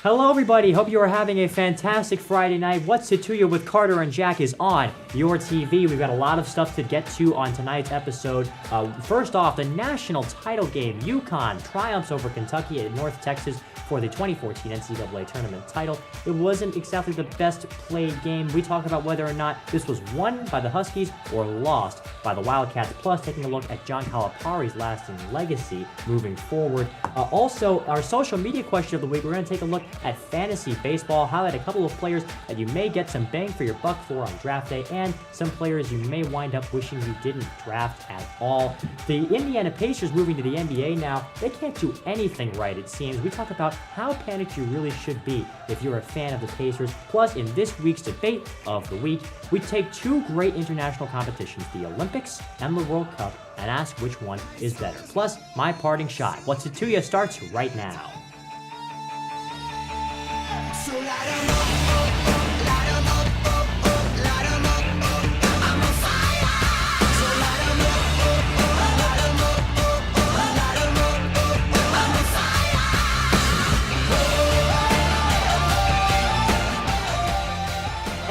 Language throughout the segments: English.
Hello, everybody. Hope you are having a fantastic Friday night. What's it to you with Carter and Jack is on your TV. We've got a lot of stuff to get to on tonight's episode. First off, the national title game. UConn triumphs over Kentucky at North Texas for the 2014 NCAA tournament title. It wasn't exactly the best played game. We talk about whether or not this was won by the Huskies or lost by the Wildcats, plus taking a look at John Calipari's lasting legacy moving forward. Also, our social media question of the week, we're going to take a look at fantasy baseball, highlight a couple of players that you may get some bang for your buck for on draft day, and some players you may wind up wishing you didn't draft at all. The Indiana Pacers moving to the NBA now, they can't do anything right, it seems. We talk about how panicked you really should be if you're a fan of the Pacers. Plus, in this week's debate of the week, we take two great international competitions, the Olympics and the World Cup, and ask which one is better. Plus, my parting shot. What's it to you starts right now. So light 'em up, light 'em up, light 'em up, I'm on fire. So light 'em up, light 'em up, light 'em up, I'm on fire.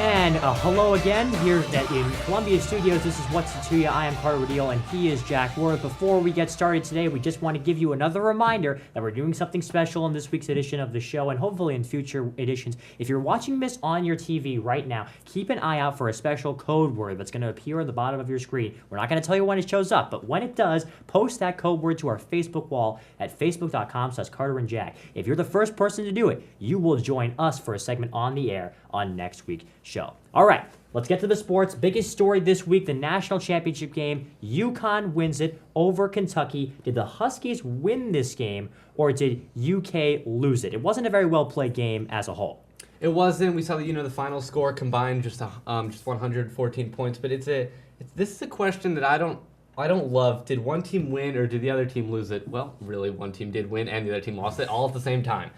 And hello again here in Columbia Studios. This is What's It To Ya. I am Carter Woodiel and he is Jack Worth. Before we get started today, we just want to give you another reminder that we're doing something special in this week's edition of the show and hopefully in future editions. If you're watching this on your TV right now, keep an eye out for a special code word that's going to appear at the bottom of your screen. We're not going to tell you when it shows up, but when it does, post that code word to our Facebook wall at facebook.com/CarterandJack. If you're the first person to do it, you will join us for a segment on the air on next week's show. All right, let's get to the sports. Biggest story this week, the national championship game. UConn wins it over Kentucky. Did the Huskies win this game, or did UK lose it? It wasn't a very well-played game as a whole. It wasn't. We saw that the final score combined just 114 points. But this is a question that I don't love. Did one team win or did the other team lose it? Well, really, one team did win and the other team lost it all at the same time.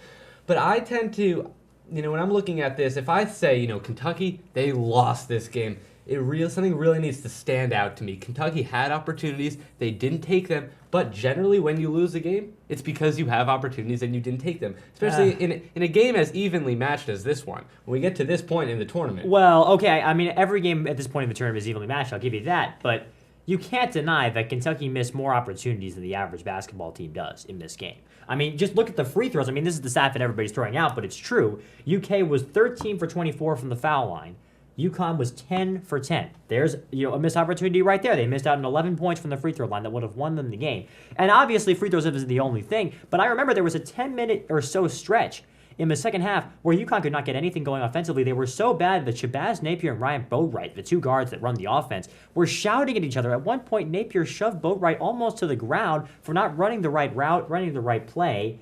But I tend to, when I'm looking at this, if I say, Kentucky, they lost this game, something really needs to stand out to me. Kentucky had opportunities, they didn't take them, but generally when you lose a game, it's because you have opportunities and you didn't take them. Especially in a game as evenly matched as this one, when we get to this point in the tournament. Well, okay, I mean, every game at this point in the tournament is evenly matched, I'll give you that, but you can't deny that Kentucky missed more opportunities than the average basketball team does in this game. I mean, just look at the free throws. I mean, this is the stat that everybody's throwing out, but it's true. UK was 13 for 24 from the foul line. UConn was 10 for 10. There's a missed opportunity right there. They missed out on 11 points from the free throw line that would have won them the game. And obviously, free throws isn't the only thing, but I remember there was a 10-minute or so stretch in the second half where UConn could not get anything going offensively. They were so bad that Shabazz Napier and Ryan Boatwright, the two guards that run the offense, were shouting at each other. At one point, Napier shoved Boatwright almost to the ground for not running the right route, running the right play,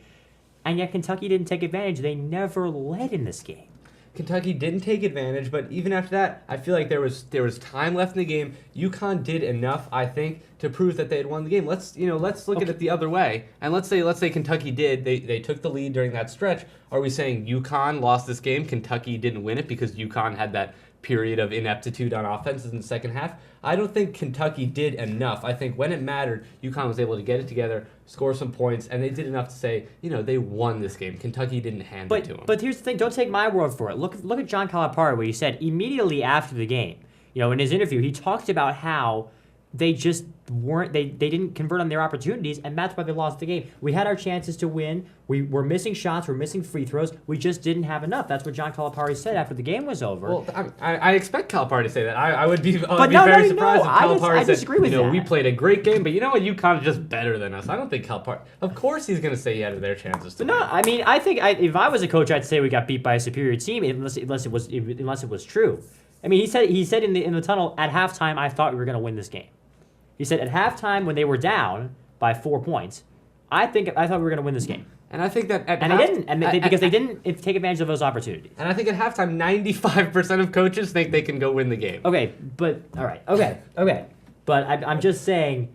and yet Kentucky didn't take advantage. They never led in this game. Kentucky didn't take advantage, but even after that, I feel like there was time left in the game. UConn did enough, I think, to prove that they had won the game. Let's look at it the other way, and let's say Kentucky did. They took the lead during that stretch. Are we saying UConn lost this game? Kentucky didn't win it because UConn had that period of ineptitude on offense in the second half? I don't think Kentucky did enough. I think when it mattered, UConn was able to get it together, score some points, and they did enough to say, they won this game. Kentucky didn't hand it to them. But here's the thing, don't take my word for it. Look at John Calipari, what he said immediately after the game. In his interview, he talked about how they just weren't, they didn't convert on their opportunities, and that's why they lost the game. We had our chances to win. We were missing shots. We're missing free throws. We just didn't have enough. That's what John Calipari said after the game was over. Well, I expect Calipari to say that. I would be very surprised if Calipari said, we played a great game, but UConn is just better than us. I don't think Calipari, of course he's going to say he had their chances to win. No, I mean, I think if I was a coach, I'd say we got beat by a superior team unless it was true. I mean, he said in the tunnel at halftime, I thought we were going to win this game. He said at halftime when they were down by 4 points, I thought we were going to win this game. And I think that because they didn't take advantage of those opportunities. And I think at halftime, 95% of coaches think they can go win the game. Okay, but all right, okay. But I'm just saying,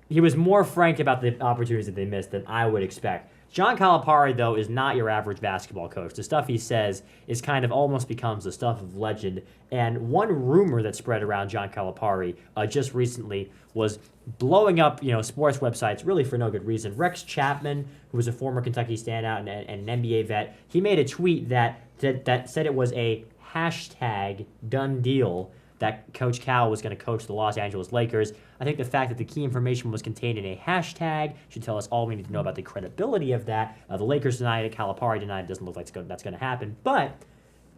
he was more frank about the opportunities that they missed than I would expect. John Calipari, though, is not your average basketball coach. The stuff he says is kind of almost becomes the stuff of legend. And one rumor that spread around John Calipari just recently was blowing up, sports websites really for no good reason. Rex Chapman, who was a former Kentucky standout and an NBA vet, he made a tweet that said it was a hashtag done deal that Coach Cal was going to coach the Los Angeles Lakers. I think the fact that the key information was contained in a hashtag should tell us all we need to know about the credibility of that. The Lakers denied it. Calipari denied it. Doesn't look like that's going to happen. But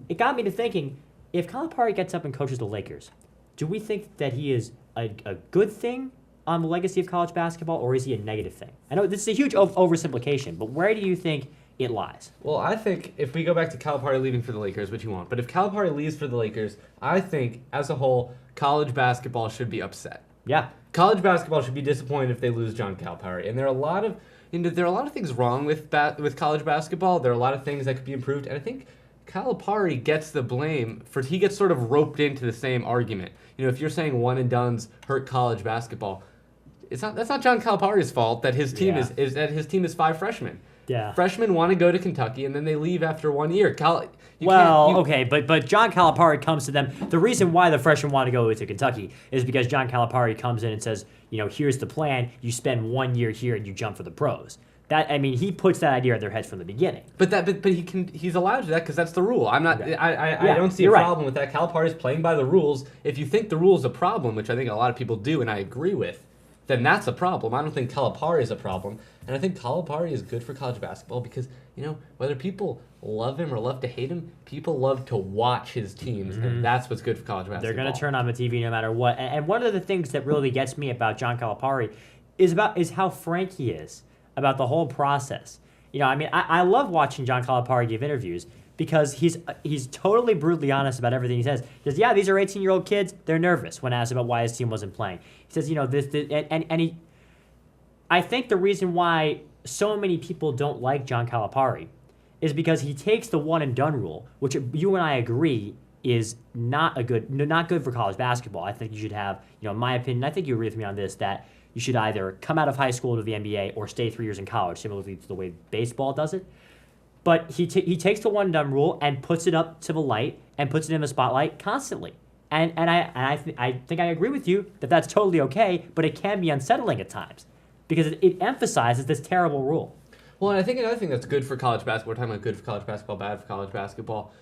it got me to thinking, if Calipari gets up and coaches the Lakers, do we think that he is a good thing on the legacy of college basketball, or is he a negative thing? I know this is a huge oversimplification, but where do you think it lies? Well, I think if we go back to Calipari leaving for the Lakers, which you won't, but if Calipari leaves for the Lakers, I think, as a whole, college basketball should be upset. Yeah. College basketball should be disappointed if they lose John Calipari. And there are a lot of things wrong with college basketball. There are a lot of things that could be improved, and I think Calipari gets the blame for he gets sort of roped into the same argument. If you're saying one and dones hurt college basketball, that's not John Calipari's fault that his team is 5 freshmen. Yeah. Freshmen want to go to Kentucky and then they leave after 1 year. Okay, but John Calipari comes to them. The reason why the freshmen want to go to Kentucky is because John Calipari comes in and says, here's the plan. You spend 1 year here and you jump for the pros. He puts that idea in their heads from the beginning. But he's allowed to do that because that's the rule. I don't see a right. problem with that. Calipari's playing by the rules. If you think the rule is a problem, which I think a lot of people do, and I agree with, then that's a problem. I don't think Calipari is a problem. And I think Calipari is good for college basketball because, whether people love him or love to hate him, people love to watch his teams, and that's what's good for college basketball. They're going to turn on the TV no matter what. And one of the things that really gets me about John Calipari is how frank he is about the whole process. I love watching John Calipari give interviews because he's totally brutally honest about everything he says. He says, yeah, these are 18-year-old kids. They're nervous when asked about why his team wasn't playing. He says, I think the reason why so many people don't like John Calipari is because he takes the one and done rule, which you and I agree is not good for college basketball. I think you should have, in my opinion, I think you agree with me on this, that you should either come out of high school to the NBA or stay 3 years in college, similarly to the way baseball does it. But he takes the one and done rule and puts it up to the light and puts it in the spotlight constantly. And I think I agree with you that that's totally okay, but it can be unsettling at times because it emphasizes this terrible rule. Well, and I think another thing that's good for college basketball, we're talking about good for college basketball, bad for college basketball.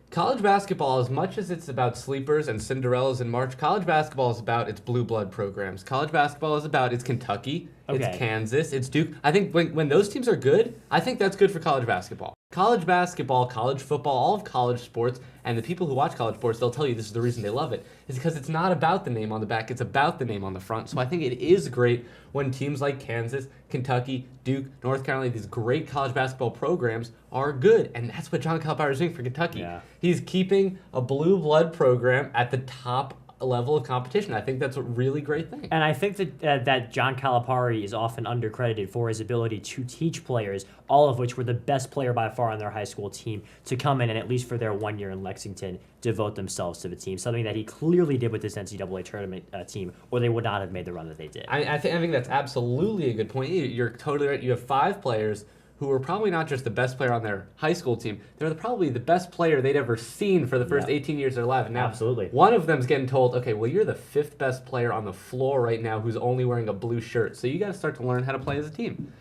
College basketball, as much as it's about sleepers and Cinderellas in March, college basketball is about its blue blood programs. College basketball is about its Kentucky, it's Kansas, it's Duke. I think when those teams are good, I think that's good for college basketball. College basketball, college football, all of college sports, and the people who watch college sports, they'll tell you this is the reason they love it, is because it's not about the name on the back, it's about the name on the front. So I think it is great when teams like Kansas, Kentucky, Duke, North Carolina, these great college basketball programs are good. And that's what John Calipari is doing for Kentucky. Yeah. He's keeping a blue blood program at the top level of competition. I think that's a really great thing. And I think that John Calipari is often undercredited for his ability to teach players, all of which were the best player by far on their high school team, to come in and at least for their 1 year in Lexington, devote themselves to the team. Something that he clearly did with this NCAA tournament team, or they would not have made the run that they did. I think that's absolutely a good point. You're totally right. You have 5 players who are probably not just the best player on their high school team, they're probably the best player they'd ever seen for the first 18 years of their life. Now, absolutely. One of them's getting told, okay, well, you're the 5th best player on the floor right now who's only wearing a blue shirt, so you got to start to learn how to play as a team.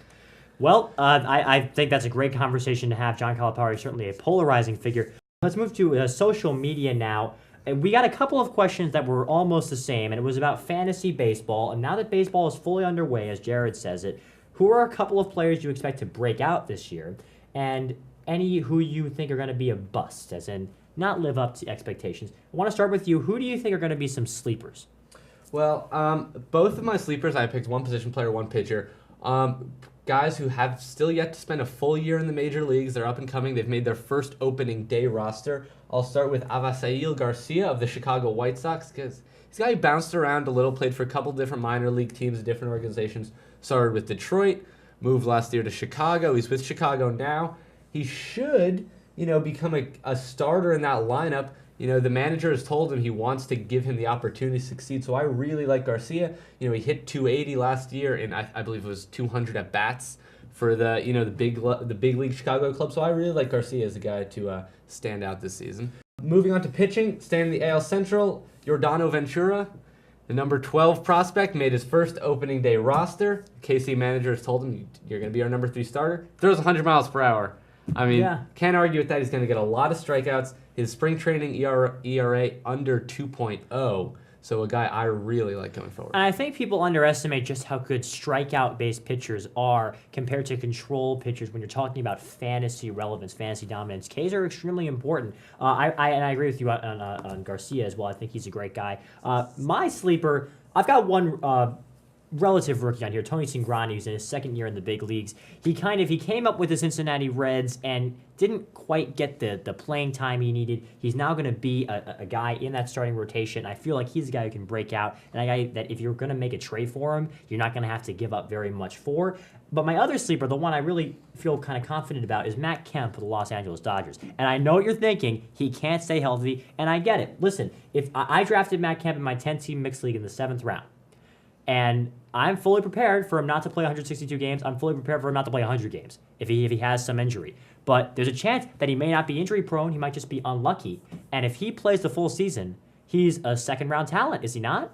Well, I think that's a great conversation to have. John Calipari is certainly a polarizing figure. Let's move to social media now. And we got a couple of questions that were almost the same, and it was about fantasy baseball. And now that baseball is fully underway, as Jared says it, who are a couple of players you expect to break out this year, and any who you think are going to be a bust, as in not live up to expectations? I want to start with you. Who do you think are going to be some sleepers? Well, both of my sleepers, I picked one position player, one pitcher. Guys who have still yet to spend a full year in the major leagues. They're up and coming. They've made their first opening day roster. I'll start with Avisail Garcia of the Chicago White Sox, because he's a guy who bounced around a little, played for a couple different minor league teams, different organizations. Started with Detroit, moved last year to Chicago. He's with Chicago now. He should, become a starter in that lineup. The manager has told him he wants to give him the opportunity to succeed. So I really like Garcia. He hit 280 last year, and I believe it was 200 at bats for the big league Chicago club. So I really like Garcia as a guy to stand out this season. Moving on to pitching, staying in the AL Central, Yordano Ventura. The number 12 prospect made his first opening day roster. KC manager has told him, you're going to be our number 3 starter. Throws 100 miles per hour. I mean, can't argue with that. He's going to get a lot of strikeouts. His spring training ERA under 2.0. So a guy I really like going forward. And I think people underestimate just how good strikeout-based pitchers are compared to control pitchers when you're talking about fantasy relevance, fantasy dominance. Ks are extremely important. I agree with you on Garcia as well. I think he's a great guy. My sleeper, I've got one relative rookie on here, Tony Cingrani, who's in his second year in the big leagues. He came up with the Cincinnati Reds and didn't quite get the playing time he needed. He's now going to be a guy in that starting rotation. I feel like he's a guy who can break out, and a guy that if you're going to make a trade for him, you're not going to have to give up very much for. But my other sleeper, the one I really feel kind of confident about, is Matt Kemp of the Los Angeles Dodgers. And I know what you're thinking. He can't stay healthy, and I get it. Listen, if I drafted Matt Kemp in my 10-team mixed league in the 7th round, and I'm fully prepared for him not to play 162 games. I'm fully prepared for him not to play 100 games if he has some injury. But there's a chance that he may not be injury prone. He might just be unlucky. And if he plays the full season, he's a 2nd-round talent, is he not?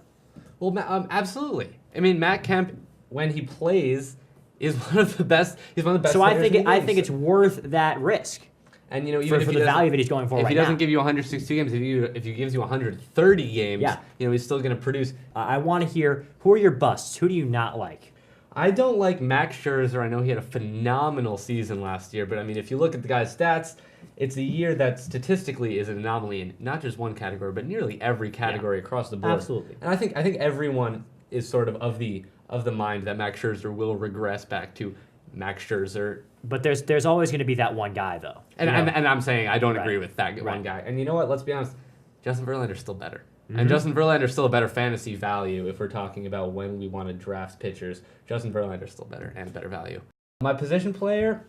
Well, absolutely. I mean, Matt Kemp, when he plays, is one of the best. He's one of the best. So players in the I game. think it's worth that risk. And even for if the value that he's going for right now. If he doesn't give you 162 games, if he gives you 130 games, Yeah. He's still going to produce. I want to hear, who are your busts? Who do you not like? I don't like Max Scherzer. I know he had a phenomenal season last year, but I mean, if you look at the guy's stats, it's a year that statistically is an anomaly in not just one category, but nearly every category across the board. Absolutely. And I think everyone is sort of the mind that Max Scherzer will regress back to Max Scherzer. But there's always going to be that one guy, though. And I'm saying I don't agree Right. with that one Right. guy. And you know what? Let's be honest. Justin Verlander's still better. Mm-hmm. And Justin Verlander's still a better fantasy value if we're talking about when we want to draft pitchers. Justin Verlander's still better and a better value. My position player,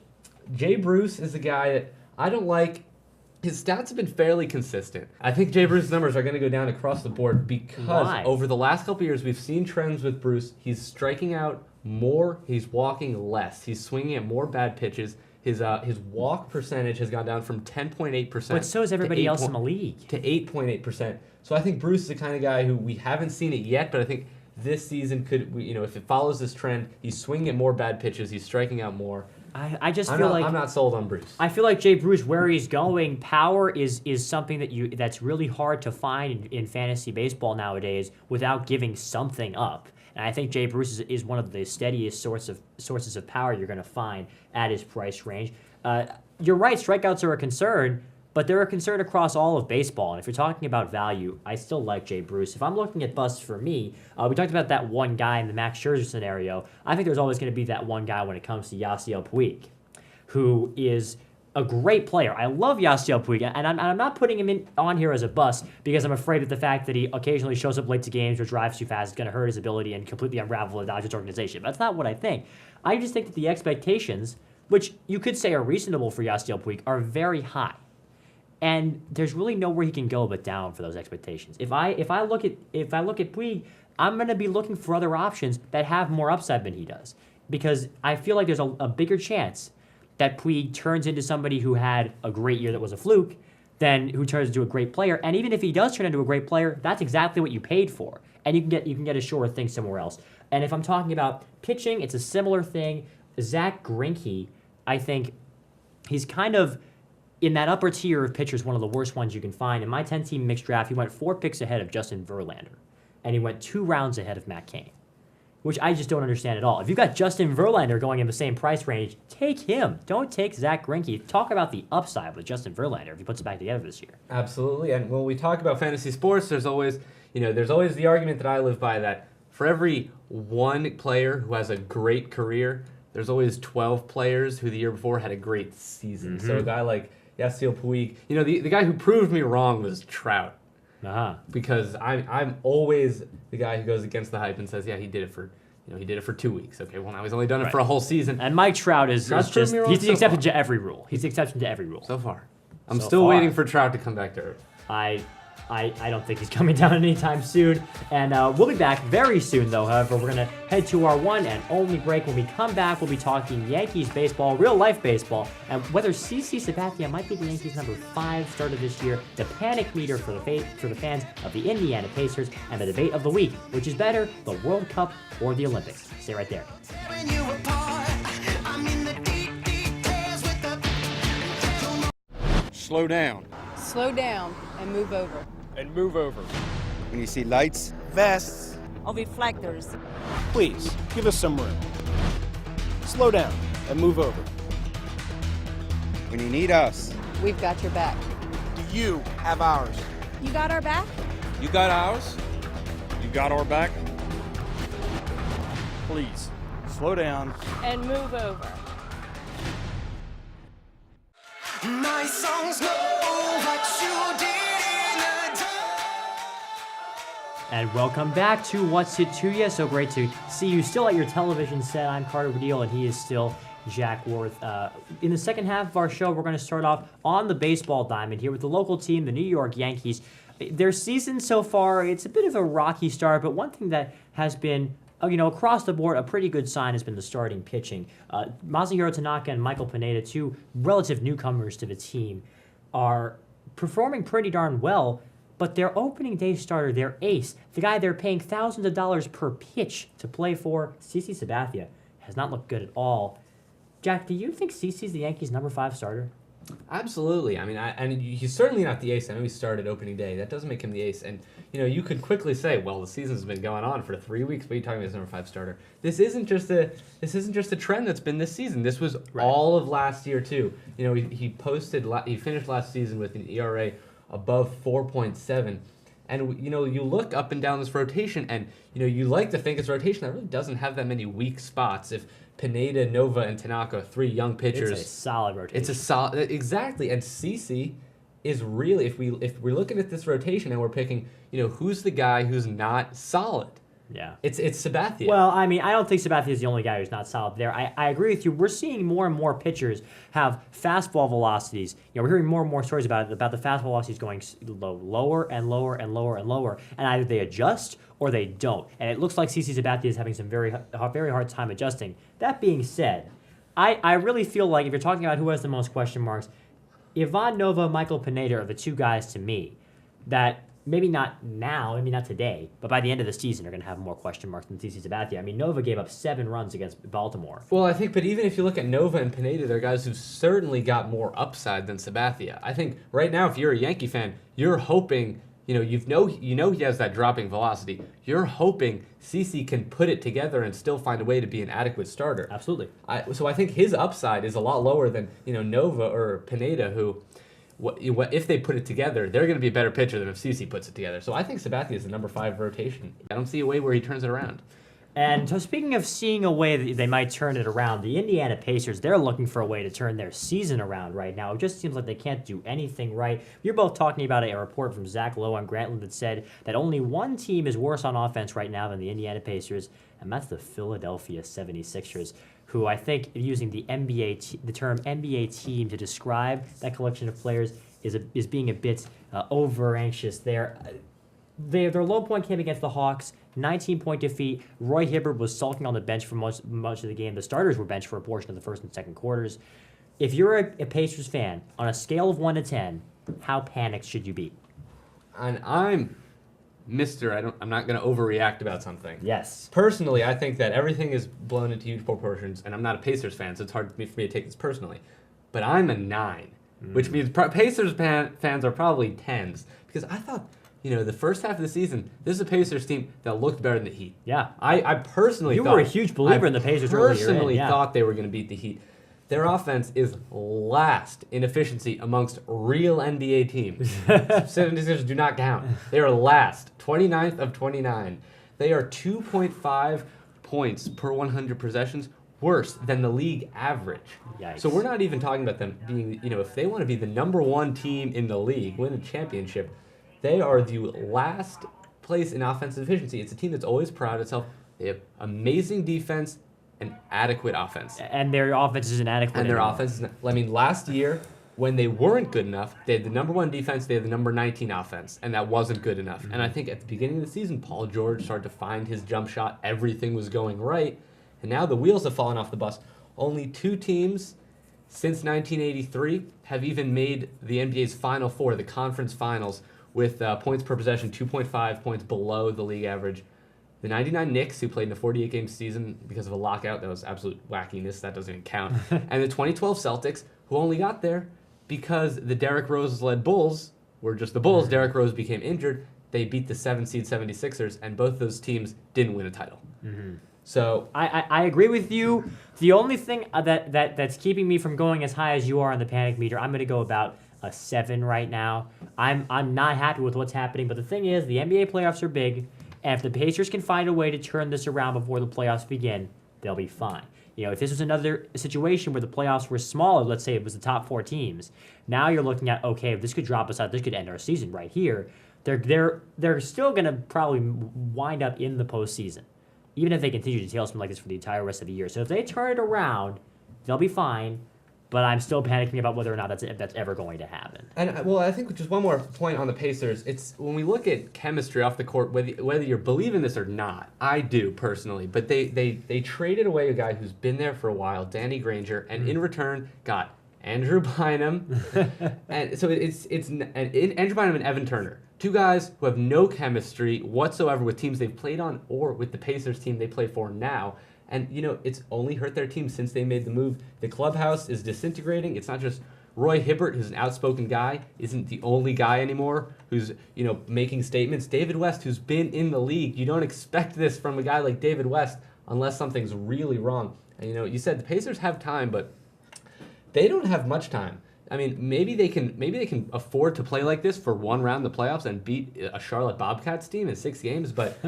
Jay Bruce, is a guy that I don't like. His stats have been fairly consistent. I think Jay Bruce's numbers are going to go down across the board because Why? over the last couple years we've seen trends with Bruce. He's striking out more, he's walking less, he's swinging at more bad pitches. His walk percentage has gone down from 10.8%. But so is everybody else in the league. To 8.8%. So I think Bruce is the kind of guy who we haven't seen it yet, but I think this season could, if it follows this trend, he's swinging at more bad pitches, he's striking out more. I just feel like I'm not sold on Bruce. I feel like Jay Bruce, where he's going, power is something that's really hard to find in fantasy baseball nowadays without giving something up. And I think Jay Bruce is one of the steadiest sources of power you're going to find at his price range. You're right, strikeouts are a concern, but they're a concern across all of baseball. And if you're talking about value, I still like Jay Bruce. If I'm looking at busts for me, we talked about that one guy in the Max Scherzer scenario. I think there's always going to be that one guy when it comes to Yasiel Puig, who is a great player. I love Yasiel Puig, and I'm not putting him on here as a bust because I'm afraid of the fact that he occasionally shows up late to games or drives too fast is going to hurt his ability and completely unravel the Dodgers organization. But that's not what I think. I just think that the expectations, which you could say are reasonable for Yasiel Puig, are very high. And there's really nowhere he can go but down for those expectations. If I look at Puig, I'm going to be looking for other options that have more upside than he does, because I feel like there's a bigger chance that Puig turns into somebody who had a great year that was a fluke than who turns into a great player. And even if he does turn into a great player, that's exactly what you paid for, and you can get a sure thing somewhere else. And if I'm talking about pitching, it's a similar thing. Zach Greinke, I think he's kind of in that upper tier of pitchers, one of the worst ones you can find. In my 10-team mixed draft, he went 4 picks ahead of Justin Verlander, and he went 2 rounds ahead of Matt Cain, which I just don't understand at all. If you've got Justin Verlander going in the same price range, take him. Don't take Zach Greinke. Talk about the upside with Justin Verlander if he puts it back together this year. Absolutely. And when we talk about fantasy sports, there's always the argument that I live by that for every one player who has a great career, there's always 12 players who the year before had a great season. So a guy like Yasiel Puig, the guy who proved me wrong was Trout. Because I'm always the guy who goes against the hype and says, yeah, he did it for 2 weeks. Okay, well now he's only done it for a whole season. And Mike Trout is Trout's just, proved me wrong he's the so exception far. to every rule. He's the exception to every rule. So far. I'm So still far. waiting for Trout to come back to earth. I I don't think he's coming down anytime soon. And we'll be back very soon, though. However, we're going to head to our one and only break. When we come back, we'll be talking Yankees baseball, real-life baseball, and whether CC Sabathia might be the Yankees' number 5 starter this year, the panic meter for the fans of the Indiana Pacers, and the debate of the week, which is better, the World Cup or the Olympics. Stay right there. Tearing you apart. I'm in the deep details with the Slow down Slow down and move over. and move over. When you see lights, vests, Or reflectors. Please, give us some room. Slow down and move over. when you need us, We've got your back. Do you have ours? You got our back? You got ours? You got our back? Please, slow down. And move over. My songs know what you did in the dark. And welcome back to What's It To Ya. So great to see you still at your television set. I'm Carter Woodiel, and he is still Jack Worth. In the second half of our show, we're going to start off on the baseball diamond here with the local team, the New York Yankees. Their season so far, it's a bit of a rocky start, but one thing that has been across the board, a pretty good sign has been the starting pitching. Masahiro Tanaka and Michael Pineda, two relative newcomers to the team, are performing pretty darn well, but their opening day starter, their ace, the guy they're paying thousands of dollars per pitch to play for, CC Sabathia, has not looked good at all. Jack, do you think CC's the Yankees' number 5 starter? Absolutely. I mean, and he's certainly not the ace. I know he started opening day. That doesn't make him the ace. And you could quickly say, well, the season's been going on for 3 weeks. What are you talking about? His number 5 starter. This isn't just a trend that's been this season. This was all of last year too. He finished last season with an ERA above 4.7. And you look up and down this rotation, and you like to think it's a rotation that really doesn't have that many weak spots. If Pineda, Nova, and Tanaka, 3 young pitchers, It's a solid rotation. it's a solid, exactly. And CC is really, if we're looking at this rotation and we're picking, who's the guy who's not solid? Yeah. It's Sabathia. Well, I mean, I don't think Sabathia is the only guy who's not solid there. I agree with you. We're seeing more and more pitchers have fastball velocities. We're hearing more and more stories about the fastball velocities going lower and lower and lower and lower, and either they adjust or they don't. And it looks like CC Sabathia is having some very hard time adjusting. That being said, I really feel like if you're talking about who has the most question marks, Ivan Nova, Michael Pineda are the two guys to me that maybe not now, maybe not today, but by the end of the season are going to have more question marks than CC Sabathia. I mean, Nova gave up 7 runs against Baltimore. Well, I think, but even if you look at Nova and Pineda, they're guys who've certainly got more upside than Sabathia. I think right now, if you're a Yankee fan, you're hoping, he has that dropping velocity. You're hoping CC can put it together and still find a way to be an adequate starter. Absolutely. So I think his upside is a lot lower than Nova or Pineda, who, if they put it together, they're going to be a better pitcher than if CC puts it together. So I think Sabathia is the number 5 rotation. I don't see a way where he turns it around. And so speaking of seeing a way that they might turn it around, the Indiana Pacers, they're looking for a way to turn their season around right now. It just seems like they can't do anything right. You're both talking about a report from Zach Lowe on Grantland that said that only one team is worse on offense right now than the Indiana Pacers, and that's the Philadelphia 76ers, who I think, using the term NBA team to describe that collection of players is being a bit over anxious there. Their low point came against the Hawks, 19-point defeat. Roy Hibbert was sulking on the bench for much of the game. The starters were benched for a portion of the first and second quarters. If you're a Pacers fan, on a scale of 1 to 10, how panicked should you be? And I'm I'm not going to overreact about something. Yes. Personally, I think that everything is blown into huge proportions, and I'm not a Pacers fan, so it's hard for me to take this personally. But I'm a 9, which means Pacers fans are probably 10s, because I thought, the first half of the season, this is a Pacers team that looked better than the Heat. Yeah. I personally You thought... were a huge believer in the Pacers earlier. I personally Yeah. thought they were going to beat the Heat. Their offense is last in efficiency amongst real NBA teams. 76ers do not count. They are last, 29th of 29. They are 2.5 points per 100 possessions worse than the league average. Yikes. So we're not even talking about them being, if they want to be the number 1 team in the league, win a championship, they are the last place in offensive efficiency. It's a team that's always proud of itself. They have amazing defense and adequate offense. And their offense is inadequate. And their anymore. offense is, last year, when they weren't good enough, they had the number 1 defense, they had the number 19 offense, and that wasn't good enough. And I think at the beginning of the season, Paul George started to find his jump shot. Everything was going right. And now the wheels have fallen off the bus. Only 2 teams since 1983 have even made the NBA's Final Four, the conference finals, with points per possession 2.5 points below the league average. The 99 Knicks, who played in a 48-game season because of a lockout, that was absolute wackiness, that doesn't even count. And the 2012 Celtics, who only got there because the Derrick Rose-led Bulls were just the Bulls. Derrick Rose became injured. They beat the 7-seed 76ers, and both those teams didn't win a title. So I agree with you. The only thing that's keeping me from going as high as you are on the panic meter, I'm going to go about a 7 right now. I'm not happy with what's happening, but the thing is, the NBA playoffs are big, and if the Pacers can find a way to turn this around before the playoffs begin, they'll be fine. If this was another situation where the playoffs were smaller, let's say it was the top 4 teams, now you're looking at, okay, if this could drop us out, this could end our season right here. They're still going to probably wind up in the postseason, even if they continue to tailspin like this for the entire rest of the year. So if they turn it around, they'll be fine. But I'm still panicking about whether or not that's ever going to happen. And well, I think just one more point on the Pacers. It's when we look at chemistry off the court, whether you believe in this or not, I do personally. But they traded away a guy who's been there for a while, Danny Granger, and in return got Andrew Bynum, and so it's Andrew Bynum and Evan Turner, 2 guys who have no chemistry whatsoever with teams they've played on or with the Pacers team they play for now. And, it's only hurt their team since they made the move. The clubhouse is disintegrating. It's not just Roy Hibbert, who's an outspoken guy, isn't the only guy anymore who's, making statements. David West, who's been in the league, you don't expect this from a guy like David West unless something's really wrong. And, you said the Pacers have time, but they don't have much time. I mean, maybe they can afford to play like this for one round in the playoffs and beat a Charlotte Bobcats team in 6 games, but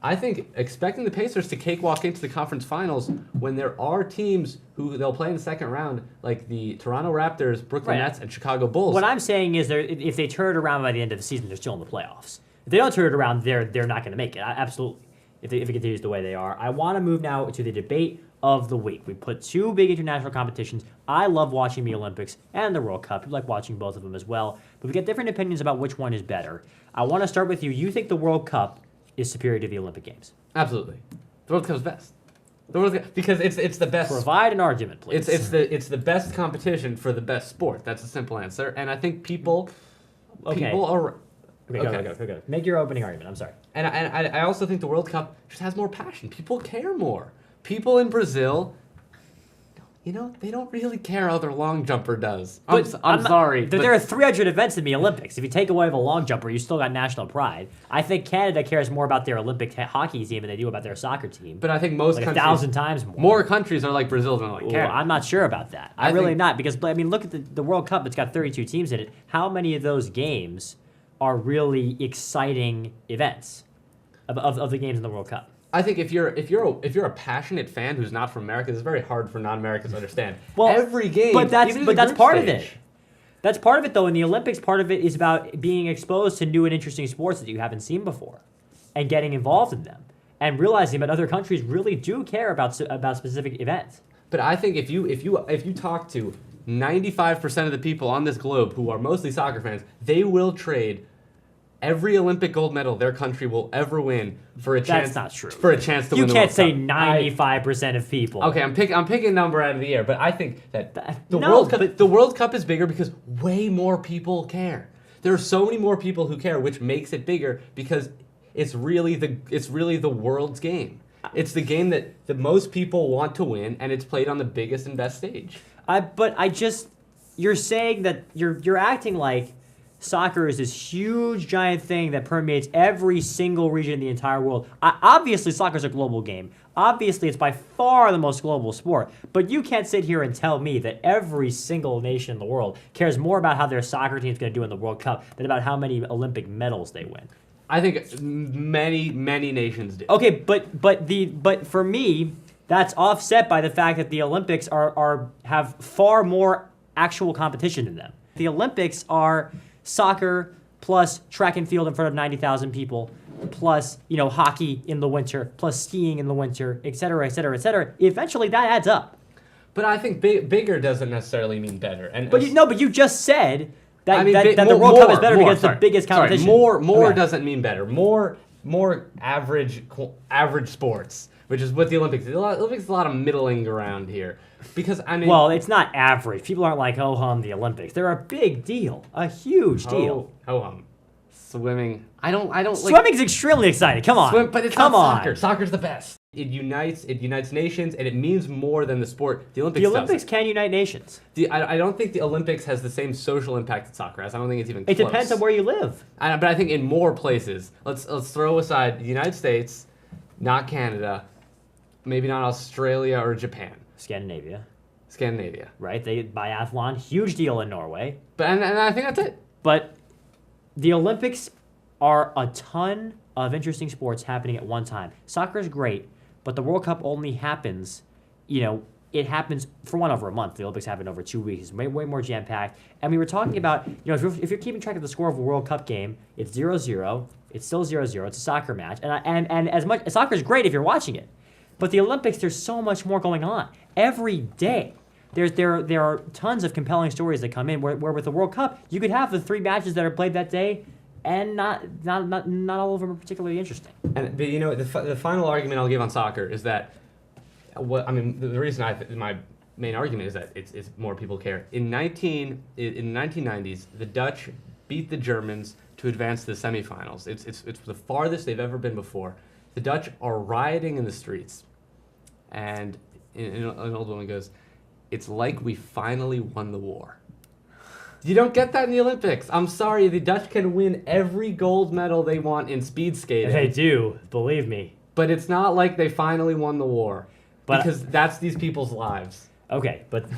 I think expecting the Pacers to cakewalk into the conference finals when there are teams who they'll play in the second round, like the Toronto Raptors, Brooklyn Nets, and Chicago Bulls. What I'm saying is, if they turn it around by the end of the season, they're still in the playoffs. If they don't turn it around, they're not going to make it. Absolutely. If it continues the way they are. I want to move now to the debate of the week. We put 2 big international competitions. I love watching the Olympics and the World Cup. I like watching both of them as well. But we get different opinions about which one is better. I want to start with you. You think the World Cup is superior to the Olympic Games? Absolutely. The World Cup's best. Because it's the best. Provide an argument, please. It's the best competition for the best sport. That's a simple answer. And I think people are. Okay, go. Make your opening argument. I'm sorry. And I also think the World Cup just has more passion. People care more. People in Brazil, they don't really care how their long jumper does. I'm sorry. There are 300 events in the Olympics. If you take away the long jumper, you still got national pride. I think Canada cares more about their Olympic hockey team than they do about their soccer team. But I think most like countries, 1,000 times more. More countries are like Brazil than like Canada. I'm not sure about that. I'm really not, because look at the World Cup. It's got 32 teams in it. How many of those games are really exciting events of the games in the World Cup? I think if you're a passionate fan who's not from America, it's very hard for non-Americans to understand. Well, every game, but that's part of stage. it. That's part of it, though. In the Olympics, part of it is about being exposed to new and interesting sports that you haven't seen before, and getting involved in them, and realizing that other countries really do care about specific events. But I think if you talk to 95% of the people on this globe who are mostly soccer fans, they will trade every Olympic gold medal their country will ever win for a chance. That's not true. For a chance to You win the can't World say Cup. 95% of people. Okay, I'm picking a number out of the air, but I think that the No, World Cup is bigger because way more people care. There are so many more people who care, which makes it bigger because it's really the world's game. It's the game that the most people want to win, and it's played on the biggest and best stage. You're saying that you're acting like soccer is this huge, giant thing that permeates every single region in the entire world. Obviously, soccer is a global game. Obviously, it's by far the most global sport. But you can't sit here and tell me that every single nation in the world cares more about how their soccer team is going to do in the World Cup than about how many Olympic medals they win. I think many nations do. Okay, but for me, that's offset by the fact that the Olympics have far more actual competition in them. The Olympics are soccer plus track and field in front of 90,000 people, plus hockey in the winter, plus skiing in the winter, et cetera, et cetera, et cetera. Eventually, that adds up. But I think bigger doesn't necessarily mean better. And But you just said that, I mean, that the more- World Cup is better more, because sorry. the biggest competition. Sorry, more Okay. doesn't mean better. More average sports, which is what the Olympics is. The Olympics is a lot of middling around here. Because, I mean... Well, it's not average. People aren't like, the Olympics. They're a big deal. A huge deal. Swimming. I don't like... Swimming's extremely exciting. Come on. But it's Come not on. soccer. Soccer's the best. It unites nations, and it means more than the sport. The Olympics The Olympics doesn't. can unite nations. I don't think the Olympics has the same social impact that soccer has. I don't think it's even It close. depends on where you live. But I think in more places, let's throw aside the United States, not Canada, maybe not Australia or Japan, Scandinavia, right? They biathlon, huge deal in Norway. But and I think that's it. But the Olympics are a ton of interesting sports happening at one time. Soccer is great, but the World Cup only happens, it happens for one over a month. The Olympics happen over 2 weeks. It's way more jam-packed. And we were talking about, if you're keeping track of the score of a World Cup game, it's 0-0. It's still 0-0. It's a soccer match. And as much soccer is great if you're watching it, but the Olympics, there's so much more going on every day. There are tons of compelling stories that come in. Where with the World Cup, you could have the 3 matches that are played that day, and not all of them are particularly interesting. And the final argument I'll give on soccer is that the reason my main argument is that it's more people care. In the 1990s, the Dutch beat the Germans to advance to the semifinals. It's the farthest they've ever been before. The Dutch are rioting in the streets, and an old woman goes, "It's like we finally won the war." You don't get that in the Olympics. I'm sorry, the Dutch can win every gold medal they want in speed skating. They do, believe me. But it's not like they finally won the war. But- because that's these people's lives. Okay, but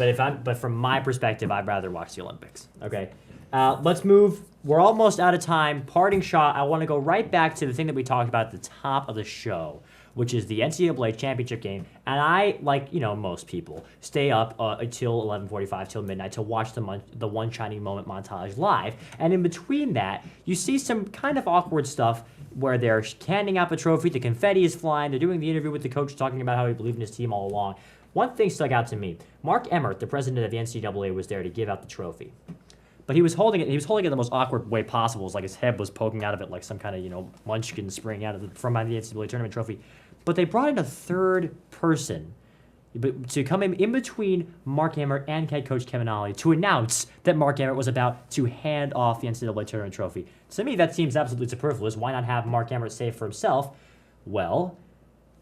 from my perspective, I'd rather watch the Olympics. Okay, let's move. We're almost out of time. Parting shot. I want to go right back to the thing that we talked about at the top of the show, which is the NCAA championship game. And I, like most people, stay up until 11:45, till midnight to watch the One Shining Moment montage live. And in between that, you see some kind of awkward stuff where they're handing out the trophy, the confetti is flying, they're doing the interview with the coach talking about how he believed in his team all along. One thing stuck out to me. Mark Emmert, the president of the NCAA, was there to give out the trophy. But he was holding it in the most awkward way possible. It was like his head was poking out of it like some kind of, munchkin spring out of from the NCAA tournament trophy. But they brought in a third person to come in between Mark Emmert and head coach Kevin Ollie to announce that Mark Emmert was about to hand off the NCAA tournament trophy. To me, that seems absolutely superfluous. Why not have Mark Emmert say it for himself? Well,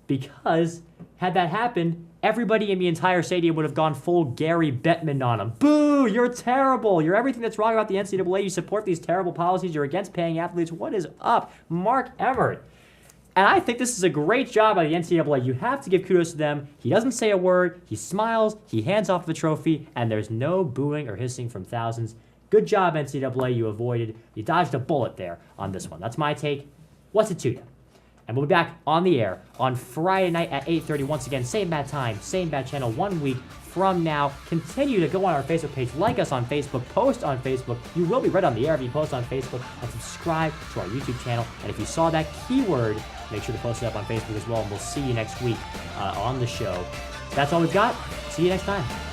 because had that happened, everybody in the entire stadium would have gone full Gary Bettman on him. Boo! You're terrible! You're everything that's wrong about the NCAA. You support these terrible policies. You're against paying athletes. What is up? Mark Emmert. And I think this is a great job by the NCAA. You have to give kudos to them. He doesn't say a word. He smiles. He hands off the trophy. And there's no booing or hissing from thousands. Good job, NCAA. You dodged a bullet there on this one. That's my take. What's it to you? And we'll be back on the air on Friday night at 8:30. Once again, same bad time, same bad channel, 1 week from now. Continue to go on our Facebook page, like us on Facebook, post on Facebook. You will be read on the air if you post on Facebook, and subscribe to our YouTube channel. And if you saw that keyword, make sure to post it up on Facebook as well. And we'll see you next week on the show. That's all we've got. See you next time.